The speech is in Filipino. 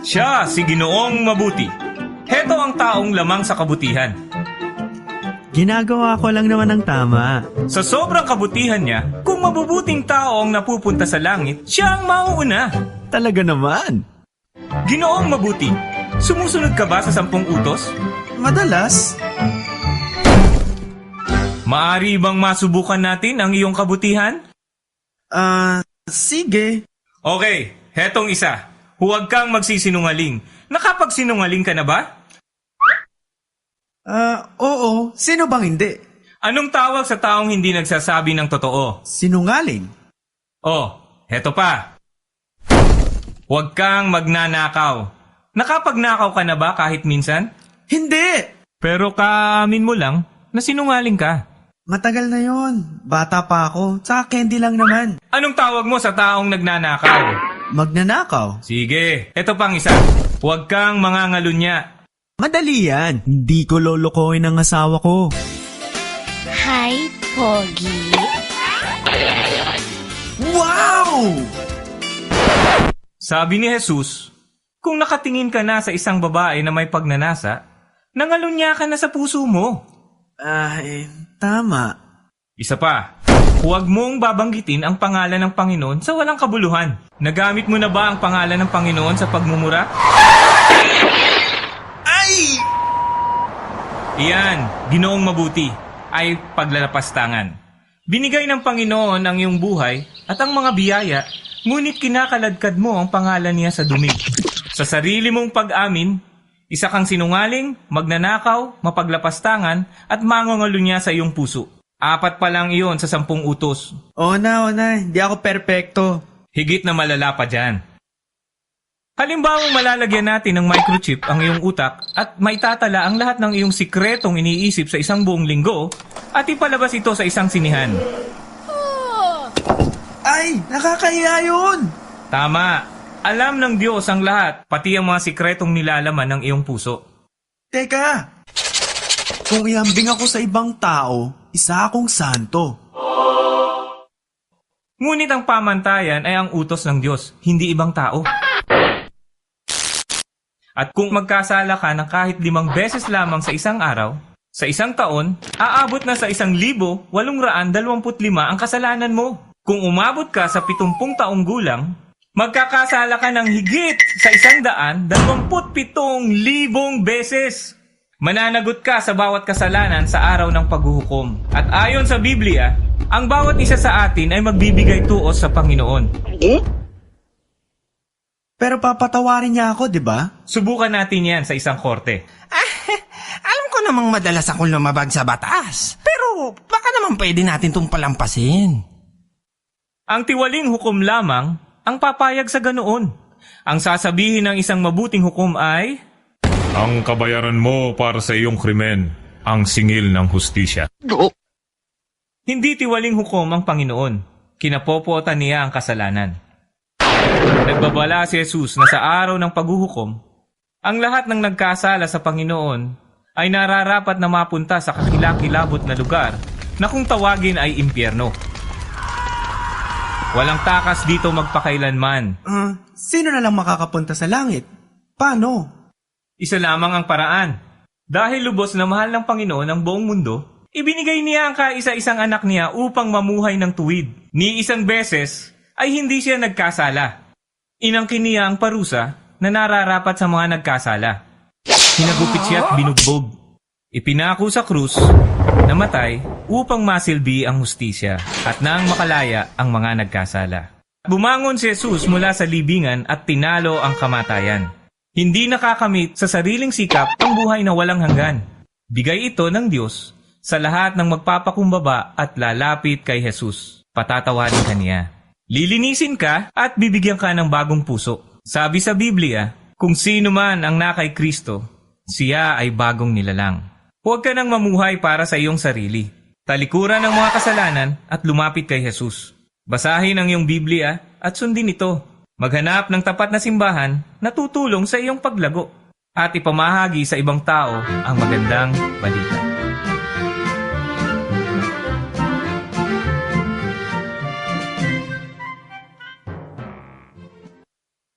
Siya si Ginoong Mabuti. Heto ang taong lamang sa kabutihan. Ginagawa ko lang naman ang tama. Sa sobrang kabutihan niya, kung mabubuting tao ang napupunta sa langit, siya ang mauuna. Talaga naman. Ginoong Mabuti, sumusunod ka ba sa 10 utos? Madalas. Maari bang masubukan natin ang iyong kabutihan? Sige. Okay, hetong isa. Huwag kang magsisinungaling. Nakapagsinungaling ka na ba? Oo. Sino bang hindi? Anong tawag sa taong hindi nagsasabi ng totoo? Sinungaling. Oh, heto pa. Huwag kang magnanakaw. Nakapagnakaw ka na ba kahit minsan? Hindi! Pero kaamin mo lang na sinungaling ka. Matagal na yon. Bata pa ako. Tsaka candy lang naman. Anong tawag mo sa taong nagnanakaw? Magnanakaw. Sige, eto pang isa. Huwag kang mangangalunya. Madali yan. Hindi ko lolokohin ang asawa ko. Hi, Pogi. Wow! Sabi ni Jesus, kung nakatingin ka na sa isang babae na may pagnanasa, nangalunya ka na sa puso mo. Tama. Isa pa, huwag mong babanggitin ang pangalan ng Panginoon sa walang kabuluhan. Nagamit mo na ba ang pangalan ng Panginoon sa pagmumura? Ay! Iyan, Ginoong Mabuti, ay paglalapastangan. Binigay ng Panginoon ang iyong buhay at ang mga biyaya, ngunit kinakaladkad mo ang pangalan niya sa dumi. Sa sarili mong pag-amin, isa kang sinungaling, magnanakaw, mapaglapastangan, at mangangalunya sa iyong puso. 4 pa lang iyon sa 10 utos. Oo na. Hindi ako perpekto. Higit na malala pa dyan. Halimbawang malalagyan natin ng microchip ang iyong utak at maitatala ang lahat ng iyong sikretong iniisip sa isang buong linggo at ipalabas ito sa isang sinihan. Ay! Nakakahiya yun! Tama. Alam ng Diyos ang lahat, pati ang mga sikretong nilalaman ng iyong puso. Teka! Kung ihambing ako sa ibang tao, isa akong santo. Ngunit ang pamantayan ay ang utos ng Diyos, hindi ibang tao. At kung magkasala ka ng kahit 5 beses lamang sa isang araw, sa isang taon, aabot na sa 1,825 ang kasalanan mo. Kung umabot ka sa 70 taong gulang, magkakasala ka ng higit sa 127,000 beses. Mananagot ka sa bawat kasalanan sa araw ng paghuhukom. At ayon sa Biblia, ang bawat isa sa atin ay magbibigay tuos sa Panginoon. Pero papatawarin niya ako, di ba? Subukan natin yan sa isang korte. Alam ko namang madalas akong lumabag sa batas. Pero baka naman pwede natin itong palampasin. Ang tiwaling hukom lamang ang papayag sa ganoon. Ang sasabihin ng isang mabuting hukom ay, Ang kabayaran mo para sa iyong krimen, ang singil ng hustisya. hindi tiwaling hukom ang Panginoon. Kinapopotan niya ang kasalanan. Nagbabala si Jesus na sa araw ng paghuhukom, ang lahat ng nagkasala sa Panginoon ay nararapat na mapunta sa kakilakilabot na lugar na kung tawagin ay impyerno. Walang takas dito magpakailanman. Sino na lang makakapunta sa langit? Paano? Isa lamang ang paraan. Dahil lubos na mahal ng Panginoon ang buong mundo, ibinigay niya ang kaisa-isang anak niya upang mamuhay ng tuwid. Ni isang beses ay hindi siya nagkasala. Inangkin niya ang parusa na nararapat sa mga nagkasala. Hinagupit siya at binugbog. Ipinako sa krus, namatay upang masilbi ang hustisya at nang makalaya ang mga nagkasala. Bumangon si Jesus mula sa libingan at tinalo ang kamatayan. Hindi nakakamit sa sariling sikap ang buhay na walang hanggan. Bigay ito ng Diyos sa lahat ng magpapakumbaba at lalapit kay Jesus. Patatawarin ka niya. Lilinisin ka at bibigyan ka ng bagong puso. Sabi sa Biblia, kung sino man ang nakay Kristo, siya ay bagong nilalang. Huwag ka nang mamuhay para sa iyong sarili. Talikuran ang mga kasalanan at lumapit kay Jesus. Basahin ang iyong Biblia at sundin ito. Maghanap ng tapat na simbahan na tutulong sa iyong paglago at ipamahagi sa ibang tao ang magandang balita.